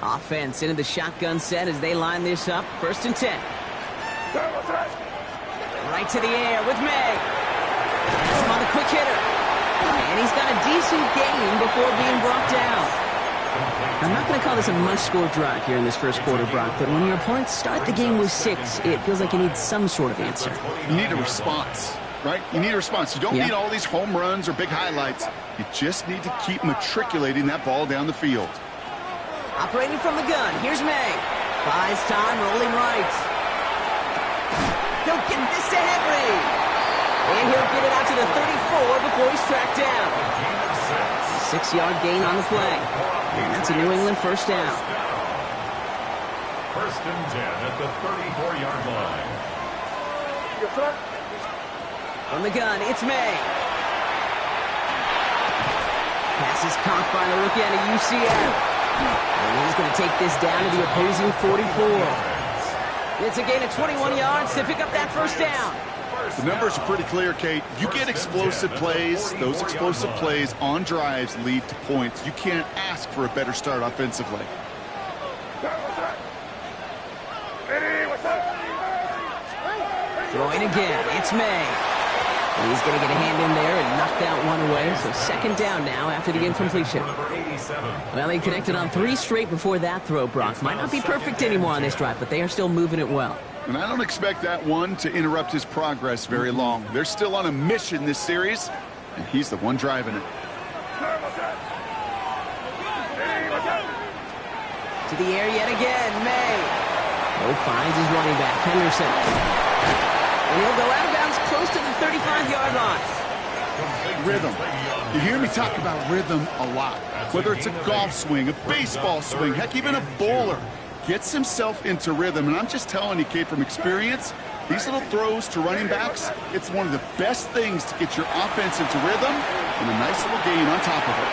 Offense into the shotgun set as they line this up. 1st and 10. Right to the air with May. He's on the quick hitter. And he's got a decent gain before being brought down. I'm not going to call this a must-score drive here in this first quarter, Brock, but when your opponents start the game with 6, it feels like you need some sort of answer. You need a response, right? You need a response. You don't need all these home runs or big highlights. You just need to keep matriculating that ball down the field. Operating from the gun, here's May. Buys time, rolling right. He'll get this to Henry. And he'll get it out to the 34 before he's tracked down. 6-yard gain on the play. And that's a New England 1st down. 1st and 10 at the 34-yard line. From the gun, it's May. Pass is caught by the rookie out of UCF. And he's going to take this down to the opposing 44. It's a gain of 21 yards to pick up that 1st down. The numbers are pretty clear, Kate. You get explosive plays. Those explosive plays on drives lead to points. You can't ask for a better start offensively. Throwing again, it's May. And he's going to get a hand in there and knock that one away. So 2nd down now after the incompletion. Well, he connected on 3 straight before that throw, Brock. Might not be perfect anymore on this drive, but they are still moving it well. And I don't expect that one to interrupt his progress very long. They're still on a mission this series, and he's the one driving it. To the air yet again, May. Oh, finds his running back, Henderson. And he'll go out of bounds close to the 35-yard line. Rhythm. You hear me talk about rhythm a lot. Whether it's a golf swing, a baseball swing, heck, even a bowler. Gets himself into rhythm, and I'm just telling you, Kate, from experience, these little throws to running backs, it's one of the best things to get your offense into rhythm and a nice little gain on top of it.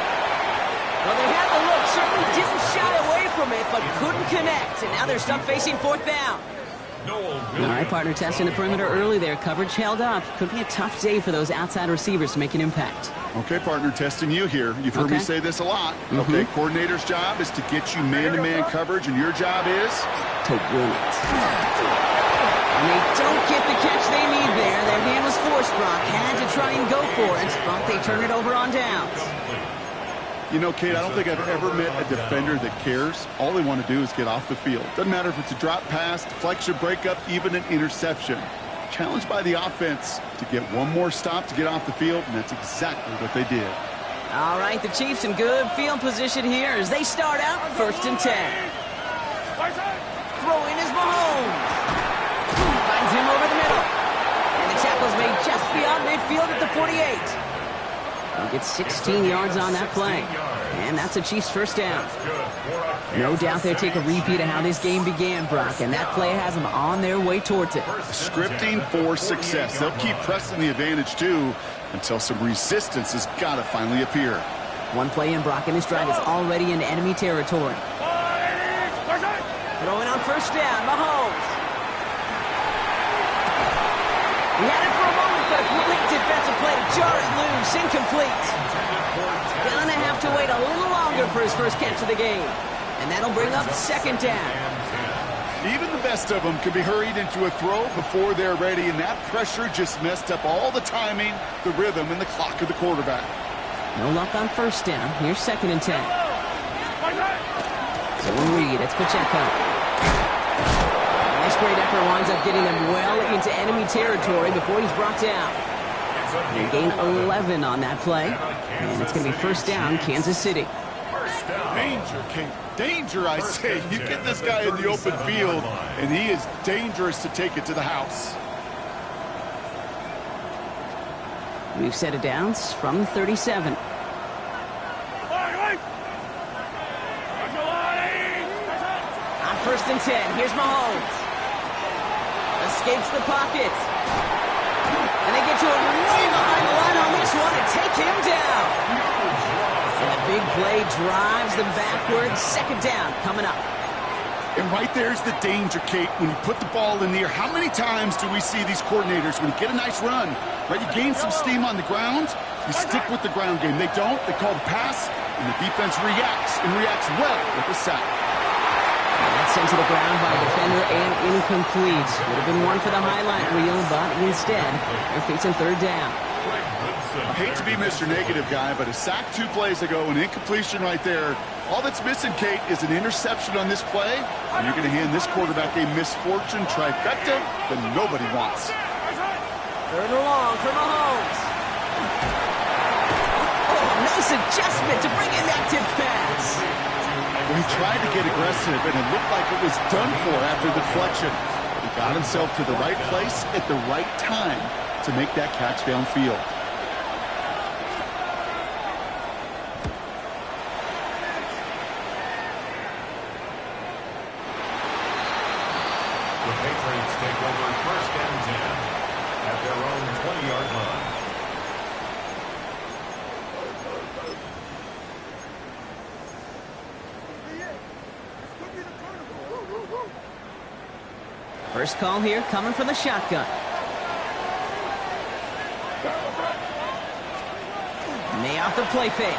Well, they had the look, certainly didn't shy away from it, but couldn't connect, and now they're stuck facing 4th down. All right, partner, testing the perimeter early there. Coverage held up. Could be a tough day for those outside receivers to make an impact. Okay, partner, testing you here. You've heard me say this a lot. Okay, coordinator's job is to get you man-to-man coverage, and your job is to win it. And they don't get the catch they need there. Their hand was forced, Brock. Had to try and go for it, but they turn it over on downs. You know, Kate, I don't think I've ever met a defender that cares. All they want to do is get off the field. Doesn't matter if it's a drop pass, deflection, breakup, even an interception. Challenged by the offense to get one more stop to get off the field, and that's exactly what they did. All right, the Chiefs in good field position here as they start out 1st and 10. Throwing is Mahomes. Finds him over the middle. And the tackle's made just beyond midfield at the 48. He'll get 16 yards on that play. And that's a Chiefs 1st down. No doubt they'll take a repeat of how this game began, Brock, and that play has them on their way towards it. Scripting for success. They'll keep pressing the advantage, too, until some resistance has got to finally appear. One play in, Brock, and this drive is already in enemy territory. Throwing on 1st down, Mahomes. He had it for a moment, but a great defensive play to jar it loose, incomplete. Gonna have to wait a little longer for his first catch of the game. And that'll bring up 2nd down. Even the best of them can be hurried into a throw before they're ready, and that pressure just messed up all the timing, the rhythm, and the clock of the quarterback. No luck on 1st down. Here's 2nd and 10. So we'll read. It's Pacheco. This great effort winds up getting them well into enemy territory before he's brought down. They gain 11 on that play. And it's going to be 1st down, Kansas City. Danger, King. Danger, I say. You get this guy in the open field, and he is dangerous to take it to the house. We've set it downs from the 37. On 1st and 10, here's Mahomes. Escapes the pocket. And they get to it way behind the line on this one and take him down. And the big play drives them backwards. 2nd down coming up. And right there's the danger, Kate, when you put the ball in the air. How many times do we see these coordinators, when you get a nice run, right, you gain some steam on the ground, you stick with the ground game. They don't. They call the pass, and the defense reacts, and reacts well with the sack. That's sent to the ground by a defender and incomplete. Would have been one for the highlight reel, but instead, they're facing third down. I hate to be Mr. Negative guy, but a sack 2 plays ago, an incompletion right there. All that's missing, Kate, is an interception on this play, and you're going to hand this quarterback a misfortune trifecta that nobody wants. Third and long for Mahomes. Oh, nice adjustment to bring in that tip pass. Well, he tried to get aggressive, and it looked like it was done for after the deflection. He got himself to the right place at the right time to make that catch downfield. The Patriots take over first and 10 at their own 20-yard line. First call here coming from the shotgun. May off the play fake.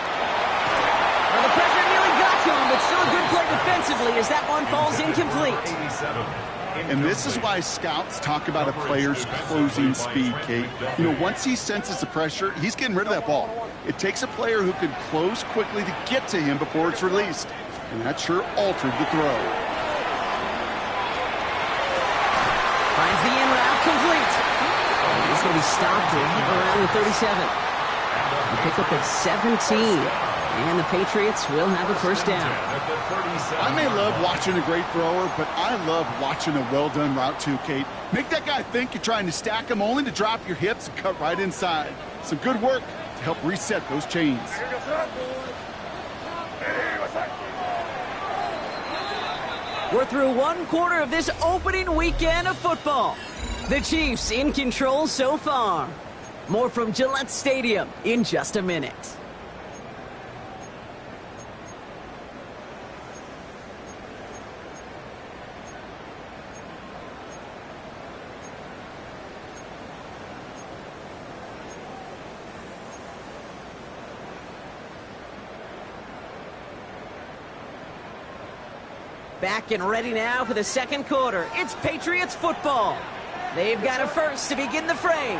Well, the pressure nearly got to him, but still a good play defensively as that one falls incomplete. And this is why scouts talk about a player's closing speed, Kate. You know, once he senses the pressure, he's getting rid of that ball. It takes a player who can close quickly to get to him before it's released. And that sure altered the throw. Finds the in route complete. He's going to be stopped right around the 37. He picked up at 17. And the Patriots will have a first down. I may love watching a great thrower, but I love watching a well-done route too, Kate. Make that guy think you're trying to stack him only to drop your hips and cut right inside. Some good work to help reset those chains. We're through one quarter of this opening weekend of football. The Chiefs in control so far. More from Gillette Stadium in just a minute. Back and ready now for the second quarter. It's Patriots football. They've got a first to begin the frame.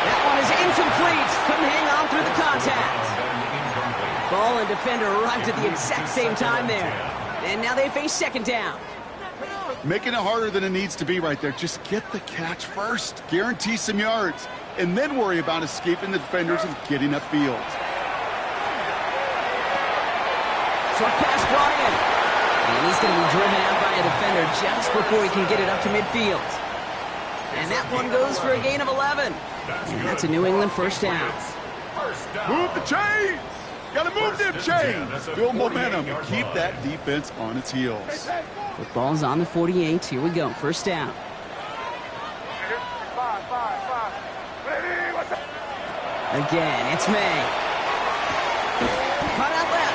That one is incomplete. Couldn't hang on through the contact. Ball and defender arrived at the exact same time there. And now they face second down. Making it harder than it needs to be right there. Just get the catch first. Guarantee some yards. And then worry about escaping the defenders and getting upfield. Short pass brought in. And he's going to be driven out by a defender just before he can get it up to midfield. And that one goes for a gain of 11. And that's a New England first down. Move the chains! Gotta move them chains! Build momentum and keep that defense on its heels. Football's on the 48. Here we go. First down. Again, it's May. Cut out left.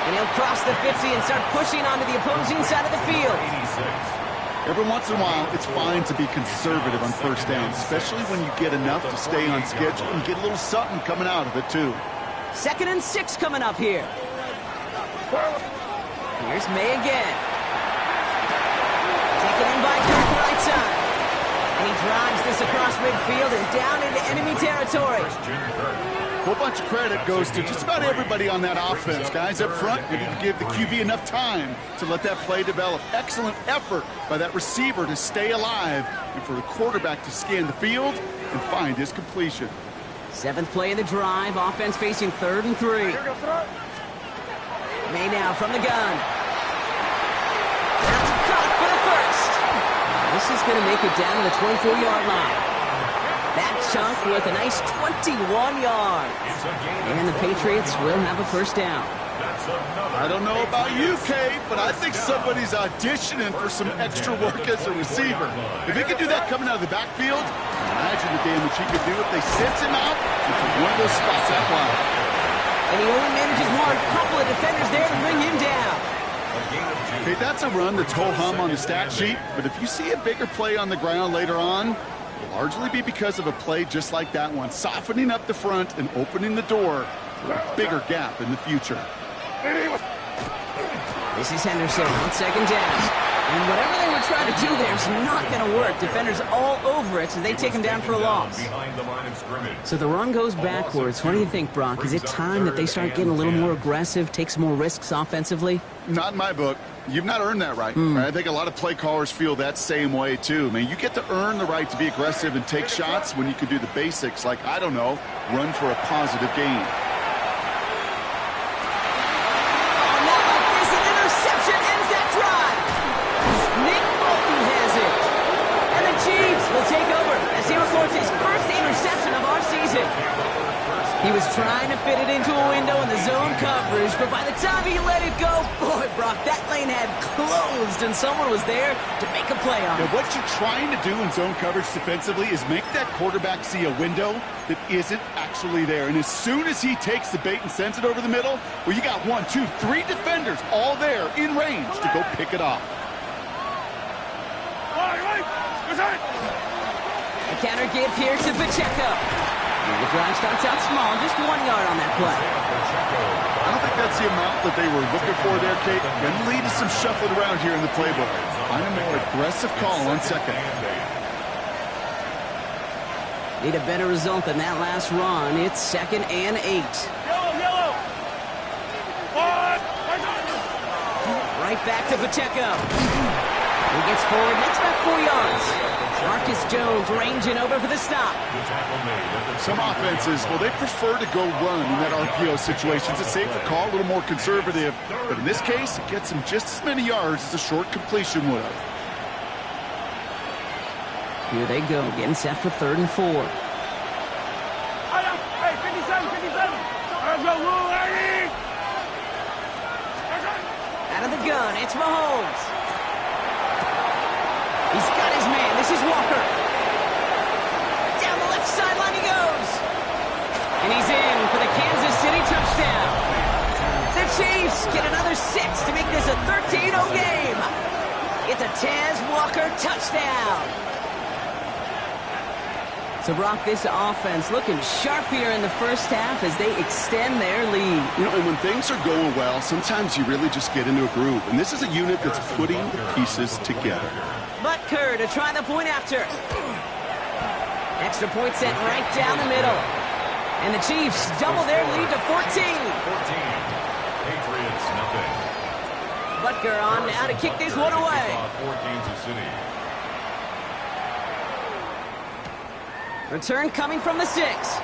And he'll cross the 50 and start pushing onto the opposing side of the field. Every once in a while, it's fine to be conservative on first down, especially when you get enough to stay on schedule and get a little something coming out of it, too. 2nd and 6 coming up here. Here's May again. Taken in by Kirk right side. And he drives this across midfield and down into enemy territory. A whole bunch of credit goes to just about everybody on that offense. Guys up front, we need to give the QB enough time to let that play develop. Excellent effort by that receiver to stay alive and for the quarterback to scan the field and find his completion. 7th play of the drive. Offense facing 3rd and 3. May now from the gun. That's a cut for the first. This is going to make it down to the 24-yard line. That chunk with a nice 21 yards. And the Patriots will have a first down. I don't know about you, Kate, but I think somebody's auditioning for some extra work as a receiver. If he could do that coming out of the backfield, imagine the damage he could do if they sense him out into one of those spots out wide. And he only manages one. Couple of defenders there to bring him down. Okay, that's a run that's ho-hum on the stat sheet, but if you see a bigger play on the ground later on, it'll largely be because of a play just like that one, softening up the front and opening the door for a bigger gap in the future. This is Henderson on second down. And whatever they were trying to do there is not going to work. Defenders all over it, so they take him down for a loss. So the run goes backwards. What do you think, Brock? Is it time that they start getting a little more aggressive, take some more risks offensively? Not in my book. You've not earned that right. I think a lot of play callers feel that same way, too. I mean, you get to earn the right to be aggressive and take shots when you can do the basics, like, I don't know, run for a positive gain. Will take over as he records his first interception of our season. He was trying to fit it into a window in the zone coverage, but by the time he let it go, boy, Brock, that lane had closed and someone was there to make a play on it. Now, what you're trying to do in zone coverage defensively is make that quarterback see a window that isn't actually there. And as soon as he takes the bait and sends it over the middle, well, you got 1, 2, 3 defenders all there in range to go pick it off. A counter give here to Pacheco. The drive starts out small, just 1 yard on that play. I don't think that's the amount that they were looking for there, Kate. Going to lead to some shuffling around here in the playbook. Find a more aggressive call on second. Need a better result than that last run. It's 2nd and 8. Yellow. Right back to Pacheco. He gets forward, that's about 4 yards. Marcus Jones ranging over for the stop. Some offenses, well, they prefer to go run in that RPO situation. It's a safer call, a little more conservative. But in this case, it gets them just as many yards as a short completion would have. Here they go, getting set for 3rd and 4. Hey, 57. Let's go, Lou, Out of the gun, it's Mahomes. He's got his man. This is Walker. Down the left sideline he goes. And he's in for the Kansas City touchdown. The Chiefs get another 6 to make this a 13-0 game. It's a Taz Walker touchdown. So, Brock, this offense looking sharp here in the first half as they extend their lead. You know, and when things are going well, sometimes you really just get into a groove. And this is a unit that's putting the pieces together. Butker to try the point after. Extra point set right down the middle. And the Chiefs double their lead to 14. Patriots, nothing. Butker on now to kick this one away. Return coming from the 6.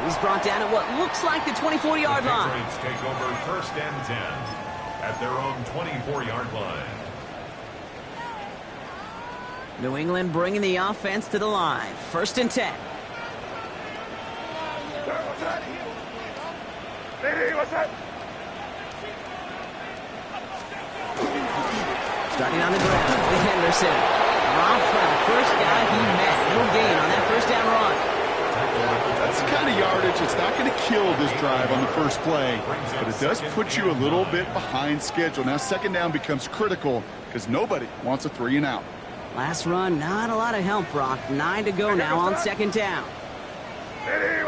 He's brought down at what looks like the 24-yard line. Patriots take over 1st and 10 at their own 24-yard line. New England bringing the offense to the line. 1st and 10. Starting on the ground with Henderson. Dropped for the first guy he met. No gain on that 1st down run. That's the kind of yardage. It's not going to kill this drive on the first play, but it does put you a little bit behind schedule. Now 2nd down becomes critical because nobody wants a 3 and out. Last run, not a lot of help, Brock. 9 to go now on 2nd down. Hey,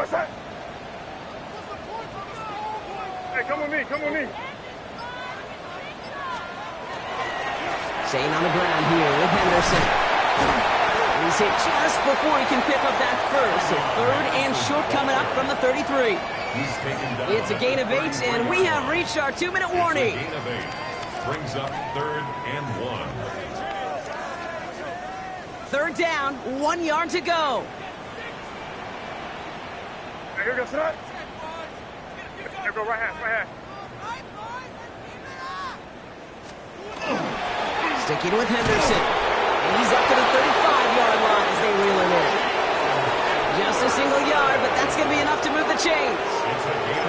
come with me. Staying on the ground here with Henderson. He's hit just before he can pick up that first. So 3rd and short coming up from the 33. It's a gain of 8, and we have reached our 2-minute warning. Gain of 8 brings up 3rd and 1. 3rd down, 1 yard to go. Hey, here goes that. Here go right hand. Sticking with Henderson. And he's up to the 35-yard line as they reel him in. Just a single yard, but that's going to be enough to move the chains.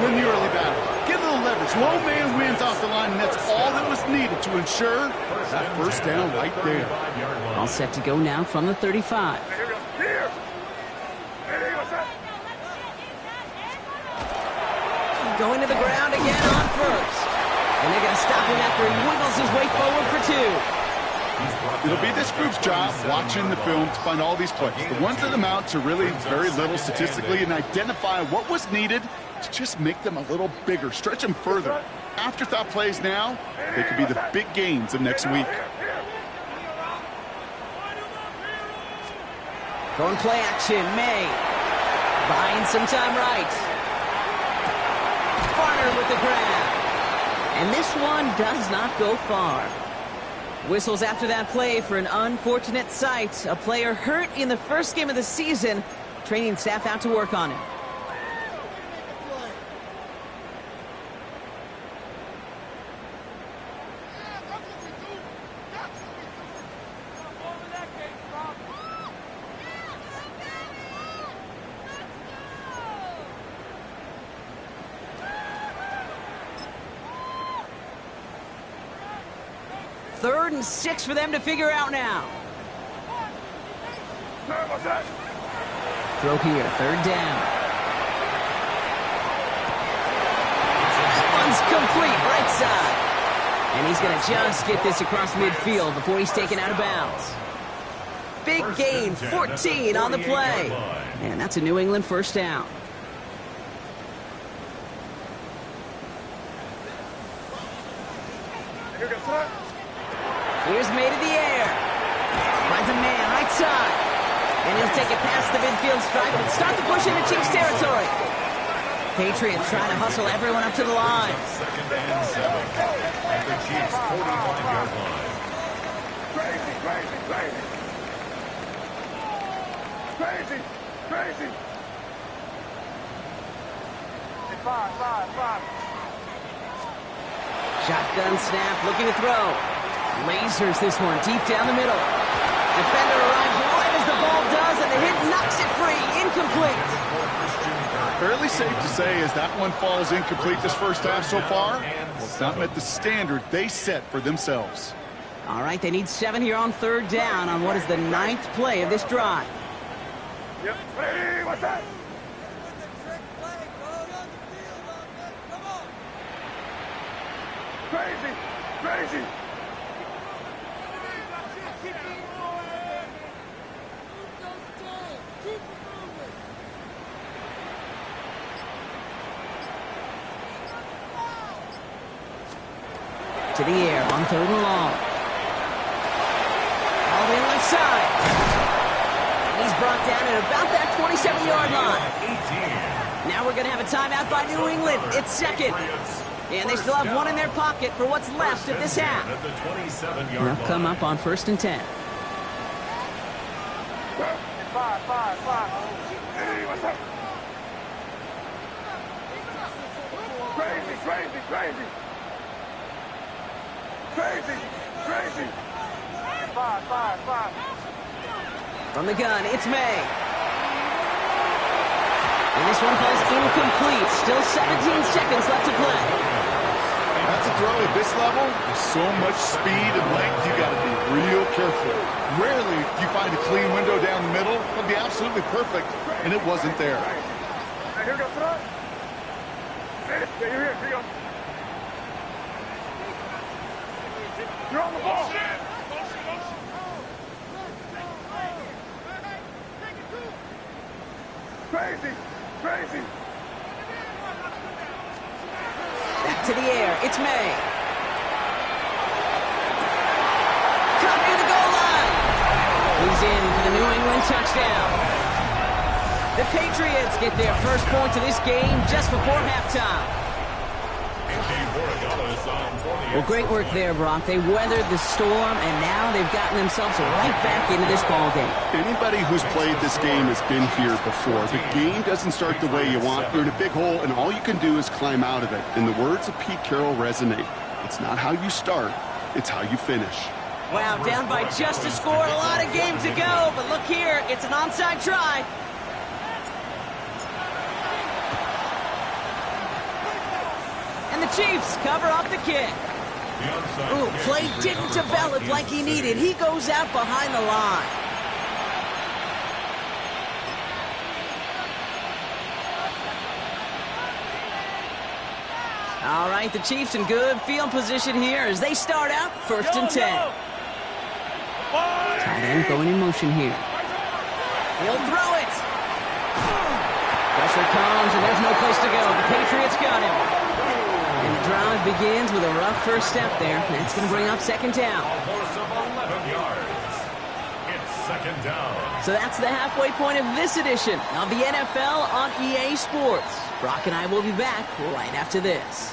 Win the early battle. Get a little leverage. Low man wins off the line, and that's all that was needed to ensure that 1st down right there. All set to go now from the 35. Going to the ground again on 1st. And they're going to stop him after he wiggles his way forward for 2. It'll be this group's job watching the film to find all these plays. The ones that amount to really very little statistically and identify what was needed to just make them a little bigger, stretch them further. Afterthought plays now, they could be the big gains of next week. Going play action, May. Buying some time right. Farner with the grab. And this one does not go far. Whistles after that play for an unfortunate sight. A player hurt in the first game of the season. Training staff out to work on it. Third and 6 for them to figure out now. Throw here, third down. That one's complete, right side. And he's going to just get this across midfield before he's taken out of bounds. Big gain, 14 on the play. And that's a New England first down. Here's May to the air. Finds a man right side. And he'll take it past the midfield stripe and start the push into Chiefs territory. Patriots trying to hustle everyone up to the line. Second and 7 at the Chiefs' 45-yard line. Crazy, crazy, crazy. Crazy, crazy. Five. Shotgun snap, looking to throw. Lasers this one deep down the middle. Defender arrives right as the ball does, and the hit knocks it free. Incomplete. Fairly safe to say as that one falls incomplete this first half so far, well, it's not met the standard they set for themselves. All right, they need 7 here on third down on what is the 9th play of this drive. Yep. Hey, what's that? Crazy, crazy. To the air on third and long. All the way left side. And he's brought down at about that 27-yard line. Now we're going to have a timeout by New England. It's second. And they still have one in their pocket for what's left of this half. They'll come up on 1st and 10. Five. Hey, what's up? Crazy. Five. From the gun, it's May. And this one falls incomplete. Still 17 seconds left to play. That's a throw at this level. With so much speed and length, you got to be real careful. Rarely do you find a clean window down the middle. It'll be absolutely perfect, and it wasn't there. Hey, here we go, son. Hey, you're here. Here you go. You're on the ball. Crazy. Back to the air. It's May. Cut near the goal line. He's in for the New England touchdown. The Patriots get their first points of this game just before halftime. Well, great work there, Brock. They weathered the storm, and now they've gotten themselves right back into this ball game. Anybody who's played this game has been here before. The game doesn't start the way you want. You're in a big hole, and all you can do is climb out of it. And the words of Pete Carroll resonate. It's not how you start, it's how you finish. Wow, down by just a score. A lot of game to go, but look here. It's an onside try. And the Chiefs cover up the kick. Ooh, play didn't develop like he needed. He goes out behind the line. All right, the Chiefs in good field position here as they start out 1st and 10. Tight end going in motion here. He'll throw it. Pressure comes, and there's no place to go. The Patriots got him. And the drive begins with a rough first step there. That's going to bring up second down. Almost of 11 yards. It's second down. So that's the halfway point of this edition of the NFL on EA Sports. Brock and I will be back right after this.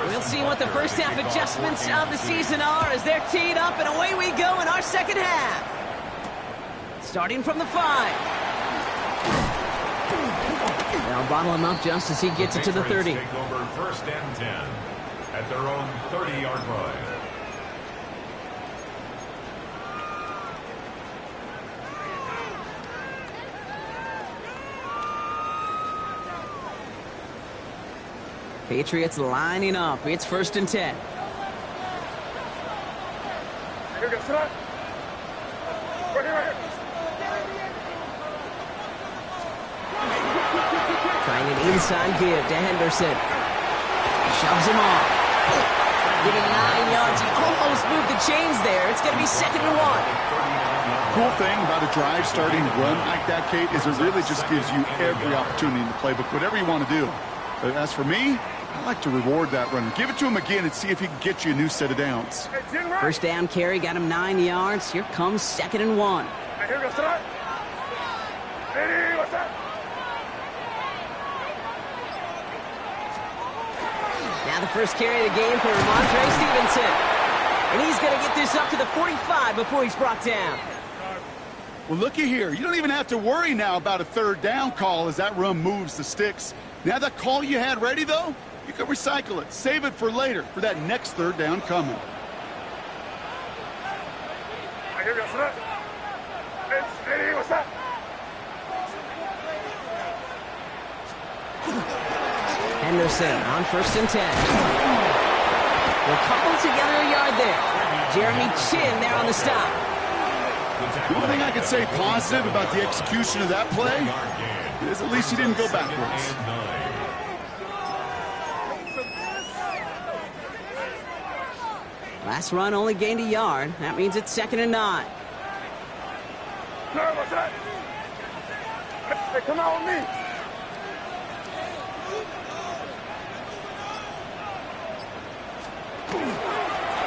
We'll see what the first half adjustments of the season are as they're teed up, and away we go in our second half. Starting from the 5. They'll bottle him up just as he gets it to the 30. Take over first and 10 at their own 30-yard line. Patriots lining up. It's first and 10. Here goes right here. Trying an inside give to Henderson. Shoves him off. Getting 9 yards. He almost moved the chains there. It's going to be second and 1. Cool thing about a drive starting to run like that, Kate, is it really just gives you every opportunity in the playbook, whatever you want to do. But as for me, I like to reward that run. Give it to him again and see if he can get you a new set of downs. First down carry got him 9 yards. Here comes second and 1. Here goes right. Hey, what's that? Now the first carry of the game for Ramondre Stevenson. And he's going to get this up to the 45 before he's brought down. Well, looky here. You don't even have to worry now about a third down call as that run moves the sticks. Now that call you had ready, though, you can recycle it. Save it for later, for that next third down coming. Here goes right. Hey, what's that? Henderson on first and 10. We'll couple together a yard there. Jeremy Chin there on the stop. The only thing I could say positive about the execution of that play is at least he didn't go backwards. Last run only gained a yard. That means it's second and 9. What's that? Hey, come out with me.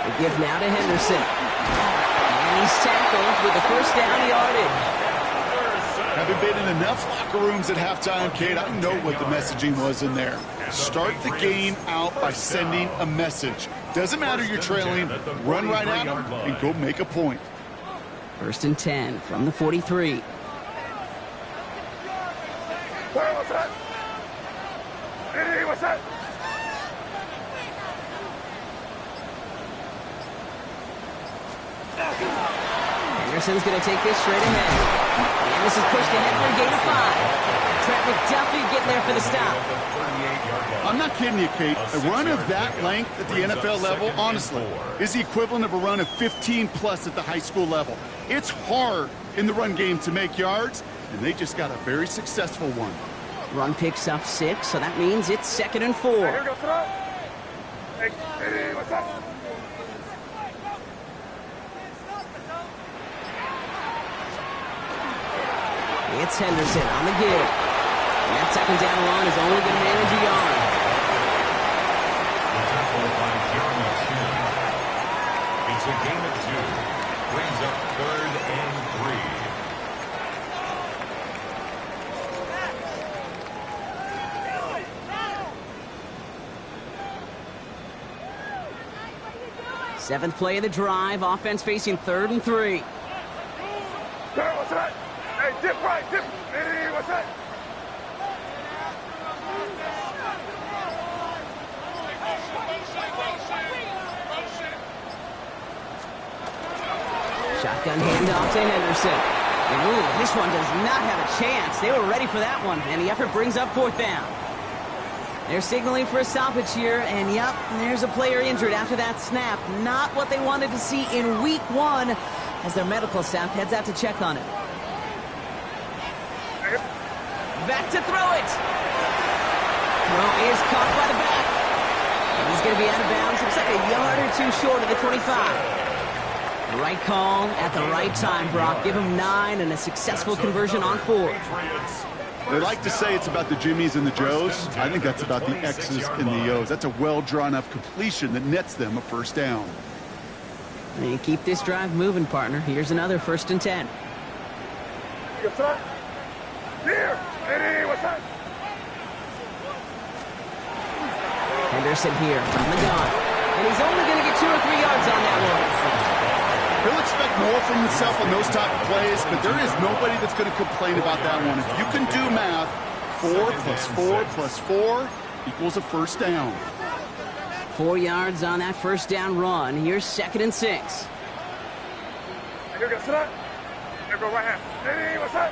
The give now to Henderson. And he's tackled with the first down yardage. Having been in enough locker rooms at halftime, Kate, I know what the messaging was in there. Start the game out by sending a message. Doesn't matter you're trailing, run right at them and go make a point. First and 10 from the 43. What's that? Hey, what's that? Henderson's going to take this straight ahead. And this is pushed ahead for a gain of 5. Trent McDuffie getting there for the stop. I'm not kidding you, Kate. A run of that length at the NFL level, honestly, is the equivalent of a run of 15-plus at the high school level. It's hard in the run game to make yards, and they just got a very successful one. Run picks up 6, so that means it's second and 4. Here goes right. Hey, what's that? It's Henderson on the give. And that second down run is only going to manage a yard. The tackle by Jeremy Chin. It's a gain of 2. Brings up third and 3. Seventh play of the drive. Offense facing third and 3. What's that? Hey, dip right, dip. Hey, what's that? Shotgun handoff to Henderson. And ooh, this one does not have a chance. They were ready for that one, and the effort brings up fourth down. They're signaling for a stoppage here, and yep, there's a player injured after that snap. Not what they wanted to see in week 1 as their medical staff heads out to check on it. back to throw it. Throw is caught by the back. And he's going to be out of bounds. Looks like a yard or two short of the 25. The right call at the right time, Brock. Give him 9 and a successful conversion on 4. They like to say it's about the Jimmies and the Joes. I think that's about the X's and the O's. That's a well-drawn-up completion that nets them a first down. And keep this drive moving, partner. Here's another 1st and 10. Here. Ready, what's that? Henderson here from the gun. And he's only going to get 2 or 3 yards on that one. He'll expect more from himself on those type of plays, but there is nobody that's going to complain about that one. If you can do math, 4 plus 4 plus 4 equals a first down. 4 yards on that first down run. Here's 2nd and 6. Here, go, sit up. Here, go right hand. Ready, what's that?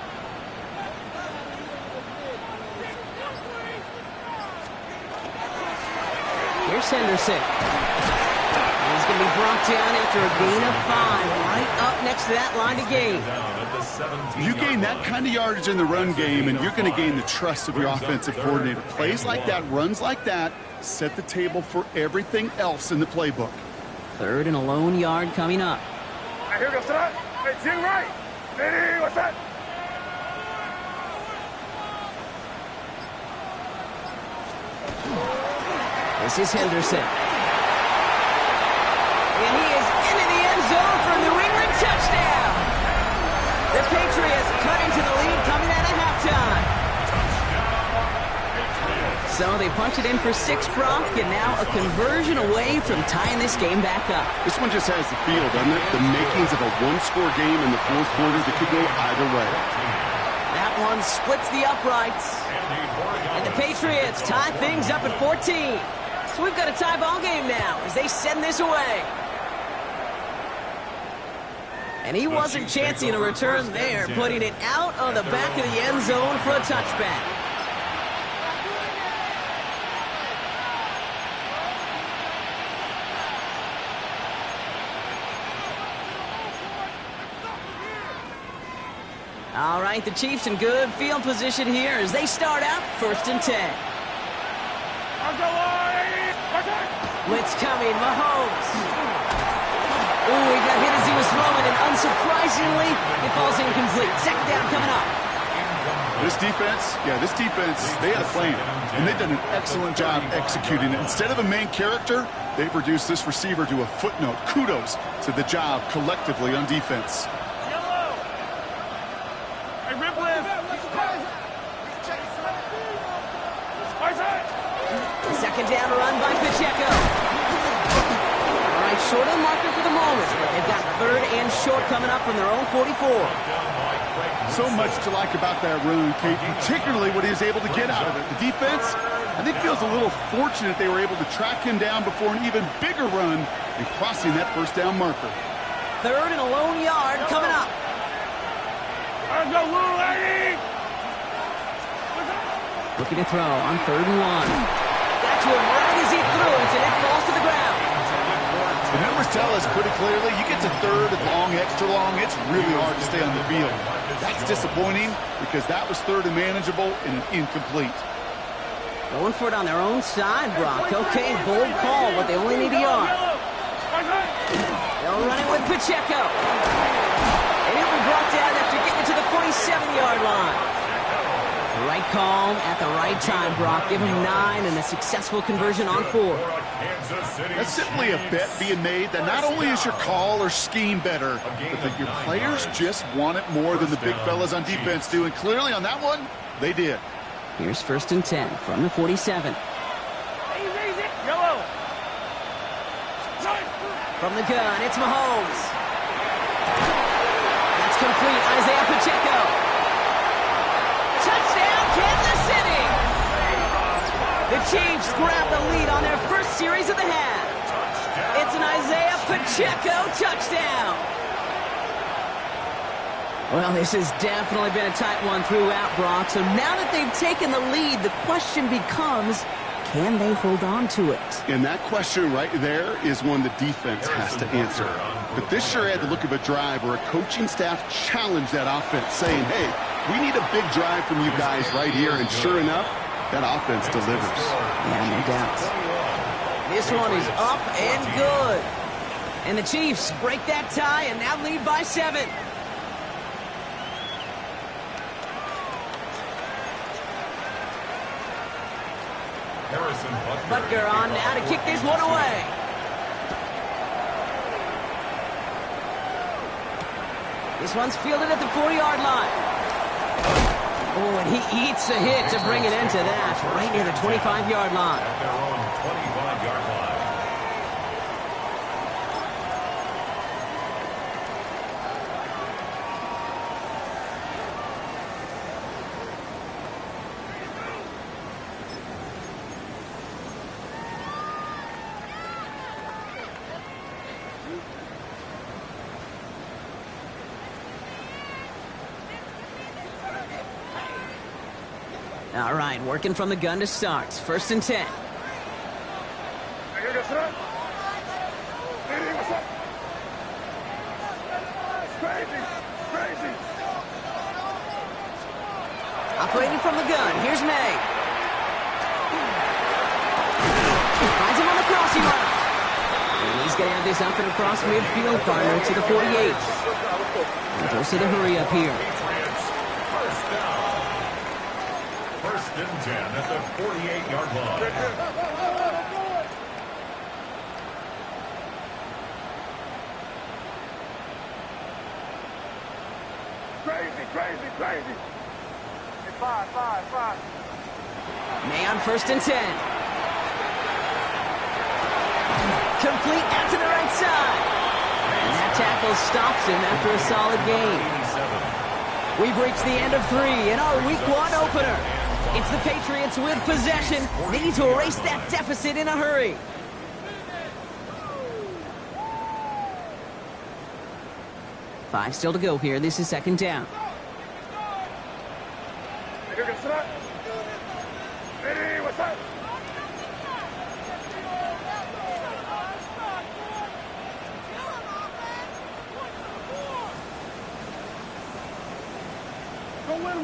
Here's Henderson. And he's going to be brought down after a gain of 5, right up next to that line of gain. You gain that kind of yardage in the run game, and you're going to gain the trust of your offensive coordinator. Plays like that, runs like that, set the table for everything else in the playbook. 3rd and a lone yard coming up. Right, here, go, sit up. Hey, Jim, right. Ready, what's that? This is Henderson. And he is into the end zone for a New England touchdown. The Patriots cut into the lead coming out of halftime. So they punch it in for 6, Brock, and now a conversion away from tying this game back up. This one just has the feel, doesn't it? The makings of a one-score game in the 4th quarter that could go either way. That one splits the uprights. And the Patriots tie things up at 14. So we've got a tie ball game now as they send this away. And he wasn't chancing a return there, putting it out on the back of the end zone for a touchback. All right, the Chiefs in good field position here as they start out 1st and 10. Blitz coming, Mahomes. Ooh, he got hit as he was throwing, and unsurprisingly, it falls incomplete. 2nd down coming up. This defense, they had a plan, and they've done an excellent job executing it. Instead of a main character, they've reduced this receiver to a footnote. Kudos to the job collectively on defense. Second down run by Pacheco. All right, short on marker for the moment, but they've got 3rd and short coming up from their own 44. So much to like about that run, Kate, particularly what he was able to get out of it. The defense, I think, feels a little fortunate they were able to track him down before an even bigger run and crossing that first down marker. 3rd and a lone yard coming up. Let's go, Lou, lady! Looking to throw on 3rd and 1. Got to him right as he threw it, and it falls to the ground. The numbers tell us pretty clearly, you get to 3rd and long, extra long, it's really hard to stay on the field. That's disappointing because that was 3rd and manageable and an incomplete. Going for it on their own side, Brock. Okay, bold call, but they only need a yard. They'll run it with Pacheco. And he'll be brought down after getting it to the 47-yard line. The right call at the right time, Brock. Give him 9 and a successful conversion on 4. That's simply a bet being made that not only is your call or scheme better, but that your players just want it more than the big fellas on defense do. And clearly on that one, they did. Here's 1st and 10 from the 47. Yellow. From the gun, it's Mahomes. That's complete. Isaiah Pacheco. Touchdown, Kansas City! The Chiefs grab the lead on their first series of the half. It's an Isaiah Pacheco touchdown. Well, this has definitely been a tight one throughout, Brock. So now that they've taken the lead, the question becomes, can they hold on to it? And that question right there is one the defense has to answer. But this sure had the look of a drive where a coaching staff challenged that offense, saying, hey, we need a big drive from you guys right here. And sure enough, that offense delivers. Yeah, no doubt. This one is up and good. And the Chiefs break that tie and now lead by 7. Butker on now to kick this one away. This one's fielded at the 40-yard line. Oh, and he eats a hit to bring it into that, right near the 25-yard line. At their own 25-yard line. All right, working from the gun to start. 1st and 10. Operating from the gun, here's May. Finds him on the crossing route. And he's going to have this up and across midfield, partner, to the 48. And goes to the hurry up here. First and 10 at the 48-yard line. Crazy. 5. May on 1st and 10. Complete out to the right side. And that tackle stops him after a solid gain. We've reached the end of 3 in our Week 1 opener. It's the Patriots with possession. They need to erase that deficit in a hurry. Five still to go here. This is 2nd down.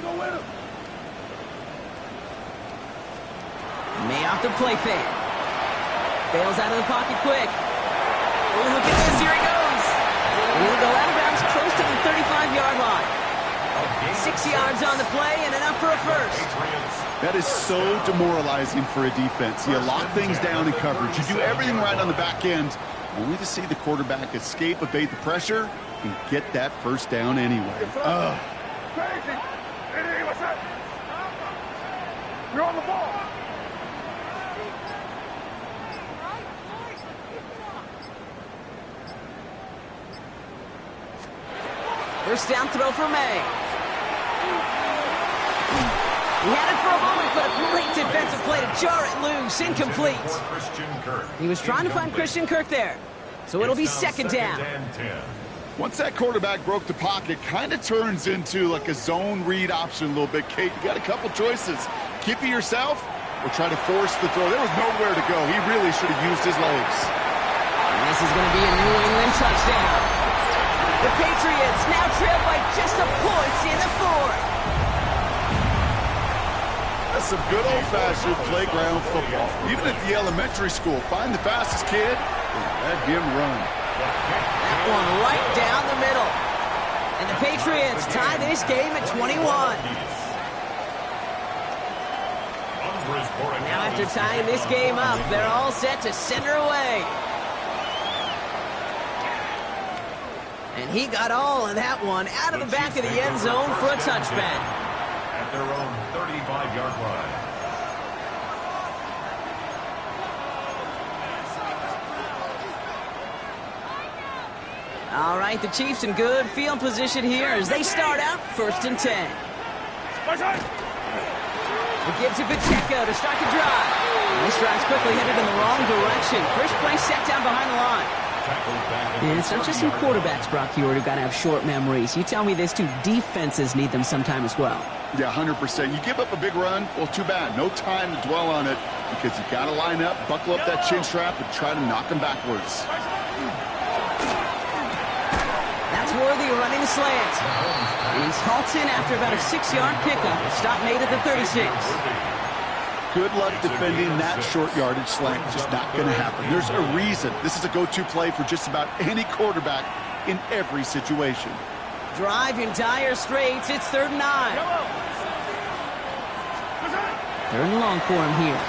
Go with him. May off the play fake. Bails out of the pocket quick. Oh, look at this. Here he goes. He'll go out of bounds close to the 35-yard line. 6 yards on the play and enough for a first. That is so demoralizing for a defense. You lock things down in coverage. You do everything right on the back end, only to see the quarterback escape, evade the pressure, and get that first down anyway. Crazy. Hey, what's up? You're on the ball. First down throw for May. He had it for a moment, but a great defensive play to jar it loose. Incomplete. He was trying to find Christian Kirk there. So it'll be 2nd down. Once that quarterback broke the pocket, kind of turns into like a zone read option a little bit. Kate, you got a couple choices. Keep it yourself or try to force the throw. There was nowhere to go. He really should have used his legs. And this is going to be a New England touchdown. The Patriots now trail by just a point in the 4th. That's some good old-fashioned playground football. Even at the elementary school, find the fastest kid and let him run. That one right down the middle. And the Patriots tie this game at 21. Now after tying this game up, they're all set to send her away. And he got all of that one out of the back of the end zone for a touchback. At their own 35-yard line. All right, the Chiefs in good field position here as they start out 1st and 10. He gives it Pacheco to start the drive. And this drive's quickly headed in the wrong direction. First play set down behind the line. And it's not just some quarterbacks, Brock Heward, who got to have short memories. You tell me this too, defenses need them sometime as well. Yeah, 100%. You give up a big run, well, too bad. No time to dwell on it because you got to line up, buckle up that chin strap, and try to knock them backwards. That's Worthy running the slant. And he's halted after about a 6-yard pickup. Stop made at the 36. Good luck defending that short yardage slant. Just not going to happen. There's a reason. This is a go-to play for just about any quarterback in every situation. Drive in dire straits. It's 3rd and 9. 3rd and long for him here.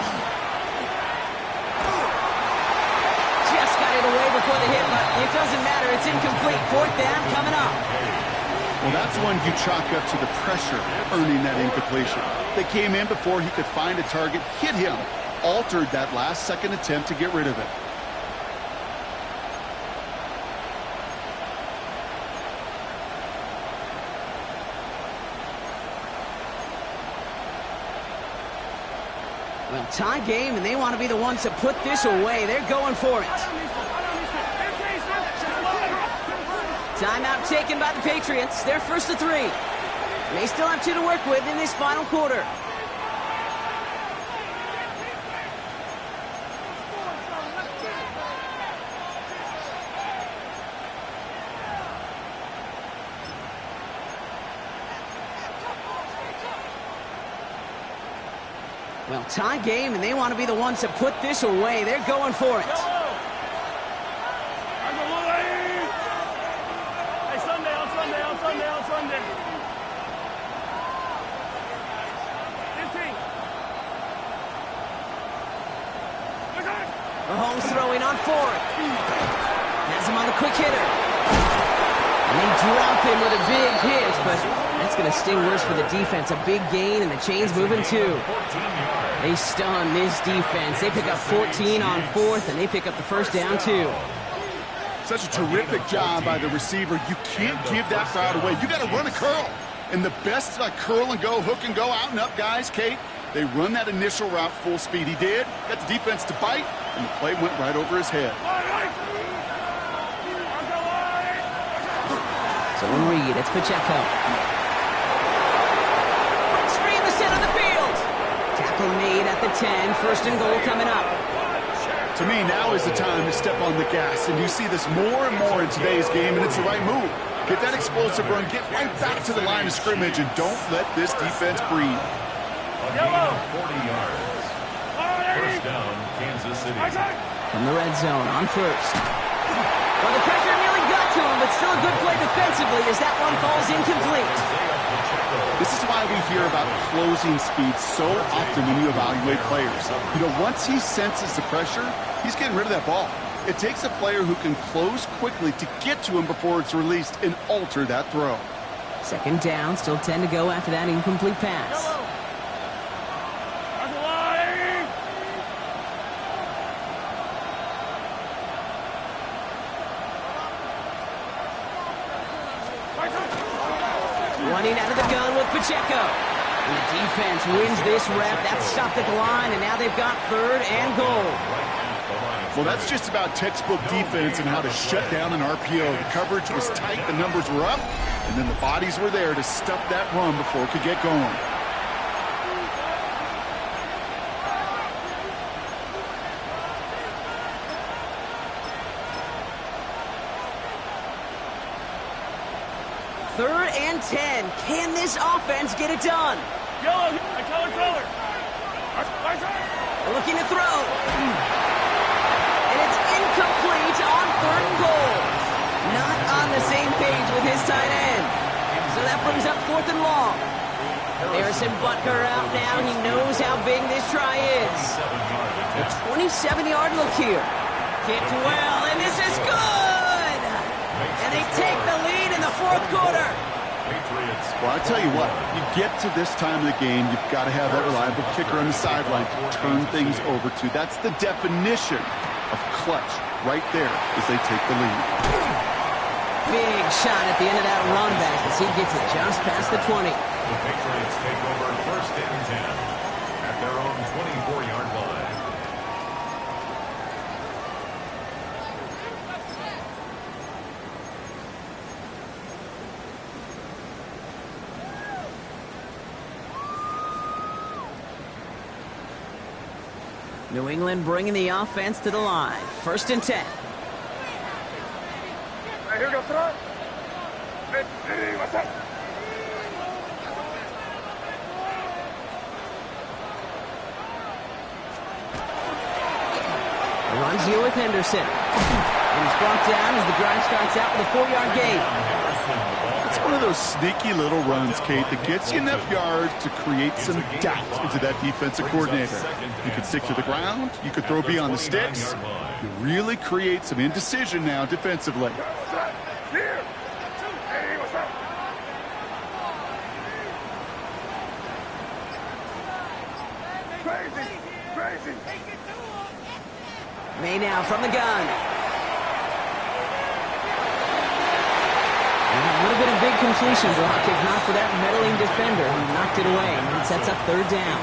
Just got it away before the hit, but it doesn't matter. It's incomplete. 4th down coming up. Well, that's one you chalk up to the pressure earning that incompletion. They came in before he could find a target, hit him, altered that last-second attempt to get rid of it. Well, tie game, and they want to be the ones to put this away. They're going for it. Timeout taken by the Patriots. They're 1st and 3. They still have 2 to work with in this final quarter. Well, tie game, and they want to be the ones to put this away. They're going for it. Mahomes throwing on 4th. Has him on the quick hitter. And they drop him with a big hit, but that's going to sting worse for the defense. A big gain, and the chain's moving too. They stun this defense. They pick up 14 on 4th, and they pick up the 1st down too. Such a terrific job by the receiver. You can't give that route away. You got to run a curl. And the best curl and go, hook and go, out and up guys, Kate, they run that initial route full speed. He did. Got the defense to bite, and the play went right over his head. So in Reed, it's Pacheco. Breaks free in the center of the field. Tackle made at the 10. 1st and goal coming up. To me, now is the time to step on the gas, and you see this more and more in today's game, and it's the right move. Get that explosive run, get right back to the line of scrimmage, and don't let this defense breathe. A gain of 40 yards. 1st down, Kansas City. From the red zone on 1st. Well, the pressure nearly got to him, but still a good play defensively as that one falls incomplete. This is why we hear about closing speed so often when you evaluate players. You know, once he senses the pressure, he's getting rid of that ball. It takes a player who can close quickly to get to him before it's released and alter that throw. 2nd down, still 10 to go after that incomplete pass. Running out of the gun with Pacheco. And the defense wins this rep. That's stopped at the line, and now they've got 3rd and goal. Well, that's just about textbook defense and how to shut down an RPO. The coverage was tight, the numbers were up, and then the bodies were there to stuff that run before it could get going. Third and 10. Can this offense get it done? Looking to throw. And it's incomplete on 3rd and goal. Not on the same page with his tight end. So that brings up 4th and long. Harrison Butker out now. He knows how big this try is. A 27-yard look here. Kicked well, and this is good! And they take the lead in the 4th quarter. Well, I tell you what, you get to this time of the game, you've got to have that reliable kicker on the sideline to turn things over to. That's the definition of clutch right there as they take the lead. Big shot at the end of that run back as he gets it just past the 20. The Patriots take over 1st and 10 at their own 24-yard line. New England bringing the offense to the line. 1st and 10. Hey, here goes tonight. Hey, what's up? Runs here with Henderson. And he's brought down as the drive starts out with a 4-yard gain. It's one of those sneaky little runs, Kate, that gets you enough yards to create some doubt into that defensive coordinator. You could stick to the ground. You could throw beyond the sticks. You really create some indecision now defensively. Here. Hey, what's up? Crazy. Crazy. May now from the gun. A little bit of big completion, Brock, if not for that meddling defender who knocked it away. And it sets up 3rd down.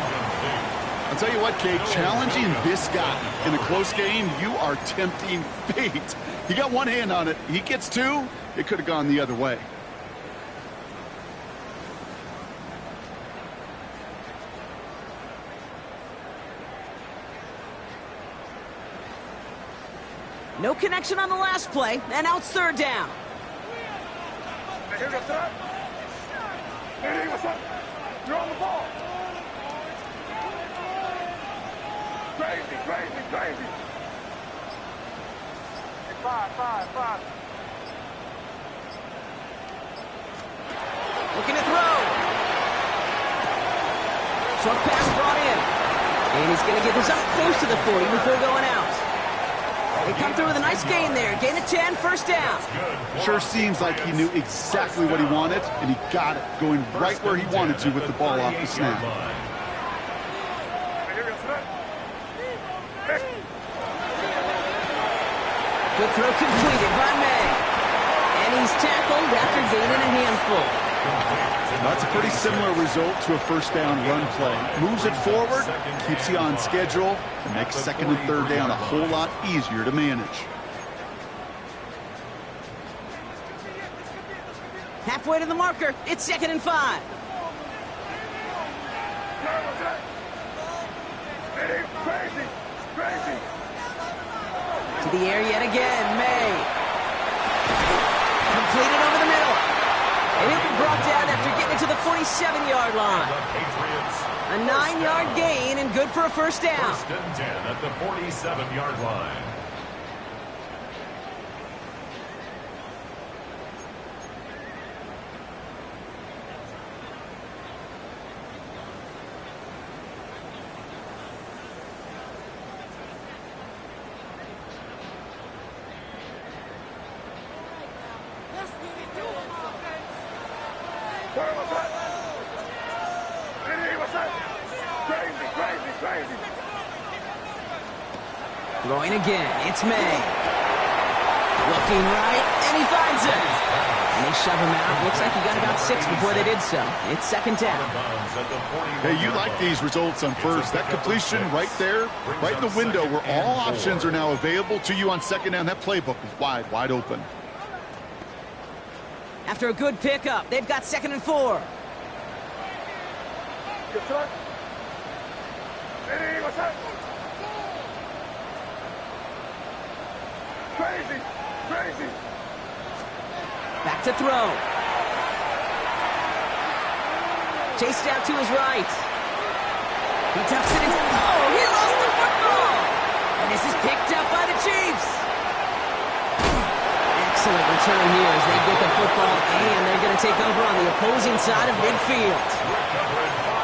I'll tell you what, Kate, challenging this guy in a close game, you are tempting fate. He got one hand on it. He gets 2. It could have gone the other way. No connection on the last play, and now it's 3rd down. Hey, here goes tonight. Hey, what's up? You're on the ball. Crazy, crazy, crazy. Hey, 5. Looking to throw. Short pass brought in. And he's going to get this up close to the 40 before going out. They come through with a nice gain there. Gain of 10, 1st down. Sure seems like he knew exactly what he wanted, and he got it, going right where he wanted to with the ball off the snap. Good throw completed by May. And he's tackled after gaining a handful. That's a pretty similar result to a 1st down run play. Moves it forward, keeps you on schedule, and makes 2nd and 3rd down a whole lot easier to manage. Halfway to the marker, it's 2nd and 5. Crazy, crazy. To the air yet again, May. Completed over the middle. And he'll be brought down after getting it to the 47-yard line. A 9-yard gain and good for a 1st down. 1st and 10 at the 47-yard line. Throwing again, it's May. Looking right, and he finds it. And they shove him out. Looks like he got about 6 before they did so. It's 2nd down. Hey, you like these results on 1st. That completion right there, right in the window where all options are now available to you on 2nd down. That playbook is wide open. After a good pickup, they've got 2nd and 4. Good try. Hey, what's up? Crazy, crazy. Back to throw. Chased out to his right. He tucks it into... Oh, he lost the football! And this is picked up by the Chiefs. Excellent return here as they get the football, and they're going to take over on the opposing side of midfield.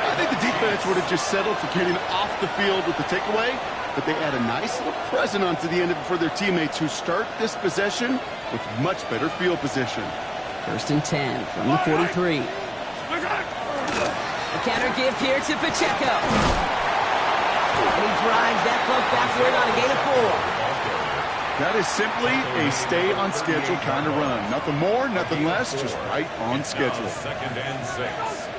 I think the defense would have just settled for getting off the field with the takeaway, but they add a nice little present onto the end of it for their teammates who start this possession with much better field position. 1st and 10 from the 43. A counter give here to Pacheco. And he drives that puck backward on a gain of 4. That is simply a stay-on-schedule kind of run. Nothing more, nothing less, just right on schedule. 2nd and 6.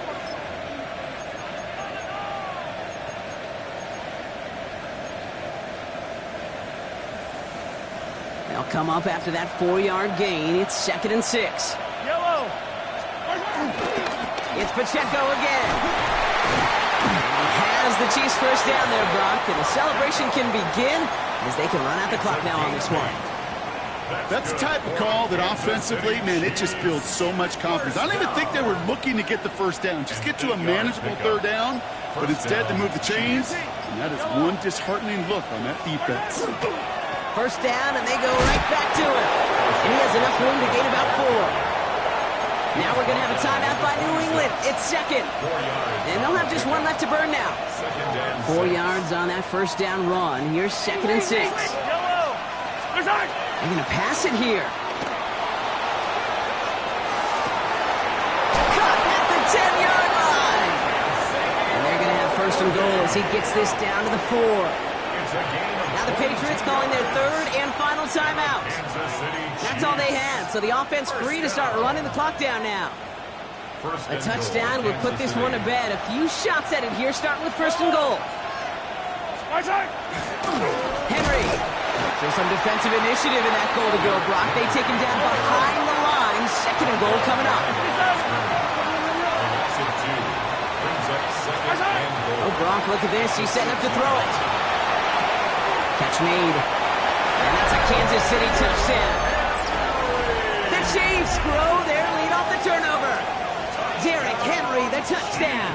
They'll come up after that 4-yard gain. It's 2nd and 6. Yellow. It's Pacheco again. He has does the Chiefs first down there, Brock, and the celebration can begin as they can run out the clock now on this one. That's the type of call that offensively, man, it just builds so much confidence. I don't even think they were looking to get the first down. Just get to a manageable third down, but instead they move the chains, and that is one disheartening look on that defense. First down, and they go right back to him. And he has enough room to gain about 4. Now we're going to have a timeout by New England. It's second. And they'll have just one left to burn now. 4 yards on that first down run. Here's 2nd and 6. They're going to pass it here. Caught at the 10-yard line. And they're going to have 1st and goal as he gets this down to the 4. Now the Patriots calling their 3rd and final timeout. That's all they had, so the offense free to start running the clock down now. A touchdown would put this one to bed. A few shots at it here, starting with 1st and goal. Henry. There's some defensive initiative in that goal to go, Brock. They take him down behind the line. 2nd and goal coming up. Oh, Brock, look at this. He's setting up to throw it. Catch made. And that's a Kansas City touchdown. The Chiefs grow their lead off the turnover. Derrick Henry, the touchdown.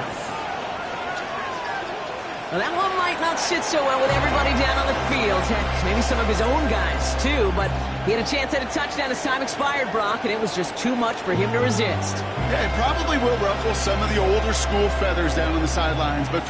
Well, that one might not sit so well with everybody down on the field. Heck, maybe some of his own guys, too. But he had a chance at a touchdown as time expired, Brock, and it was just too much for him to resist. Yeah, it probably will ruffle some of the older school feathers down on the sidelines, but for